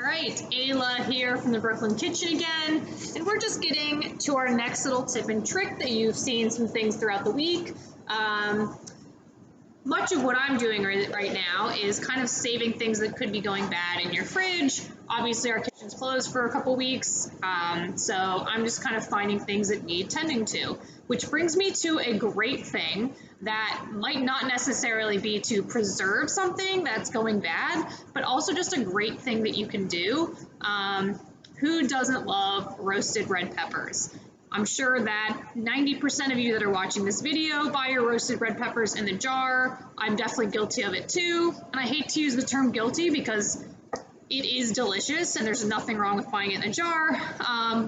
All right, Ayla here from the Brooklyn Kitchen again, and we're just getting to our next little tip and trick that you've seen some things throughout the week. Much of what I'm doing right now is kind of saving things that could be going bad in your fridge. Obviously, our kitchen's closed for a couple weeks, so I'm just kind of finding things that need tending to, which brings me to a great thing that might not necessarily be to preserve something that's going bad, but also just a great thing that you can do. Who doesn't love roasted red peppers? I'm sure that 90% of you that are watching this video buy your roasted red peppers in the jar. I'm definitely guilty of it too. And I hate to use the term guilty because it is delicious and there's nothing wrong with buying it in a jar,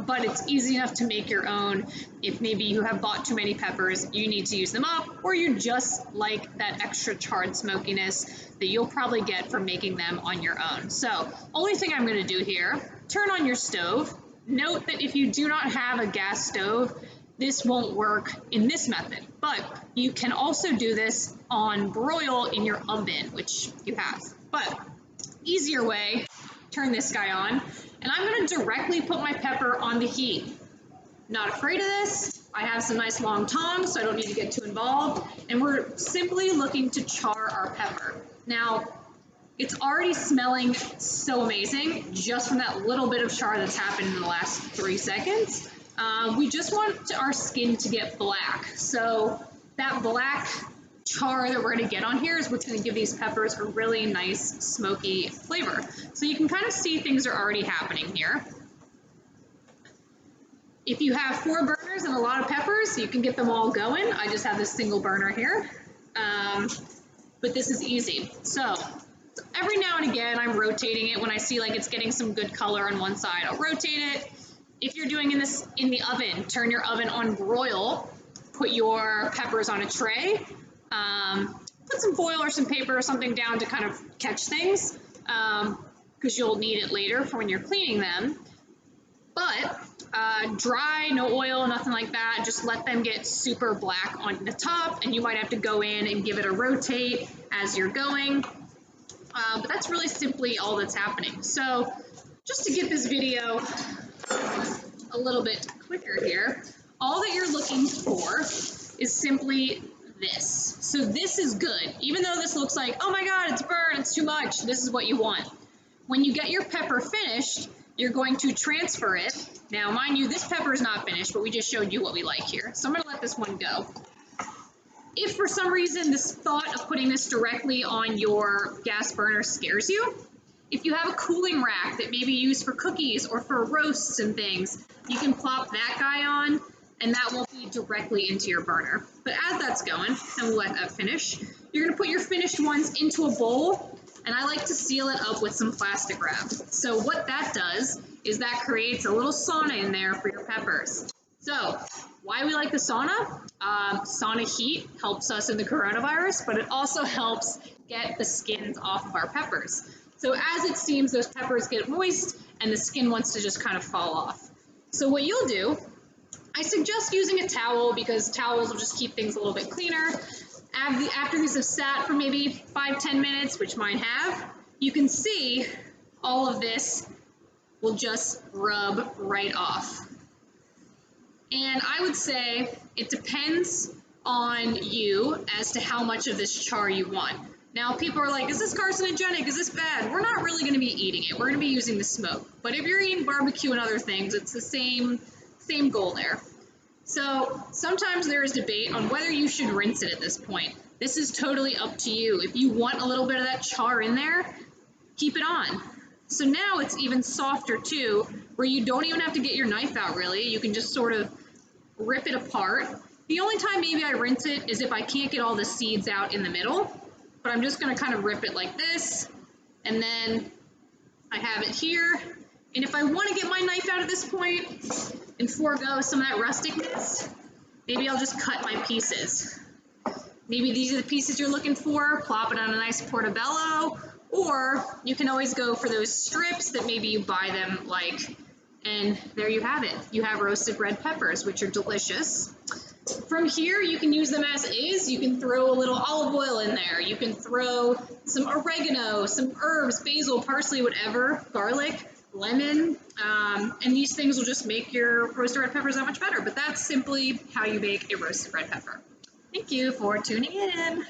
but it's easy enough to make your own. If maybe you have bought too many peppers, you need to use them up, or you just like that extra charred smokiness that you'll probably get from making them on your own. So, only thing I'm gonna do here, turn on your stove. Note that if you do not have a gas stove, this won't work in this method, but you can also do this on broil in your oven, which you have. But easier way, turn this guy on, and I'm gonna directly put my pepper on the heat. Not afraid of this. I have some nice long tongs, so I don't need to get too involved, and we're simply looking to char our pepper. Now, it's already smelling so amazing just from that little bit of char that's happened in the last 3 seconds. We just want our skin to get black. So that black char that we're gonna get on here is what's gonna give these peppers a really nice smoky flavor. So you can kind of see things are already happening here. If you have 4 burners and a lot of peppers, you can get them all going. I just have this single burner here, but this is easy. So every now and again, I'm rotating it when I see like it's getting some good color on one side. I'll rotate it. If you're doing this in the oven, turn your oven on broil. Put your peppers on a tray. Put some foil or some paper or something down to kind of catch things, because you'll need it later for when you're cleaning them. But dry, no oil, nothing like that. Just let them get super black on the top, and you might have to go in and give it a rotate as you're going. But that's really simply all that's happening. So just to get this video a little bit quicker here, all that you're looking for is simply this. So this is good. Even though this looks like, oh my God, it's burned, it's too much, this is what you want. When you get your pepper finished, you're going to transfer it. Now, mind you, this pepper is not finished, but we just showed you what we like here. So I'm gonna let this one go. If for some reason this thought of putting this directly on your gas burner scares you, if you have a cooling rack that maybe you use for cookies or for roasts and things, you can plop that guy on and that won't be directly into your burner. But as that's going, and we'll let that finish, you're gonna put your finished ones into a bowl, and I like to seal it up with some plastic wrap. So what that does is that creates a little sauna in there for your peppers. So why we like the sauna? Sauna heat helps us in the coronavirus, but it also helps get the skins off of our peppers. So as it steams, those peppers get moist and the skin wants to just kind of fall off. So what you'll do, I suggest using a towel because towels will just keep things a little bit cleaner. After these have sat for maybe 5-10 minutes, which mine have, you can see all of this will just rub right off. And I would say it depends on you as to how much of this char you want. Now people are like, is this carcinogenic? Is this bad? We're not really gonna be eating it. We're gonna be using the smoke. But if you're eating barbecue and other things, it's the same goal there. So sometimes there is debate on whether you should rinse it at this point. This is totally up to you. If you want a little bit of that char in there, keep it on. So now it's even softer too, where you don't even have to get your knife out really. You can just sort of rip it apart. The only time maybe I rinse it is if I can't get all the seeds out in the middle, but I'm just gonna kind of rip it like this, and then I have it here. And if I wanna get my knife out at this point and forego some of that rusticness, maybe I'll just cut my pieces. Maybe these are the pieces you're looking for, plop it on a nice portobello, or you can always go for those strips that maybe you buy them like, and there you have it. You have roasted red peppers, which are delicious. From here, you can use them as is. You can throw a little olive oil in there. You can throw some oregano, some herbs, basil, parsley, whatever, garlic, lemon, and these things will just make your roasted red peppers that much better. But that's simply how you make a roasted red pepper. Thank you for tuning in.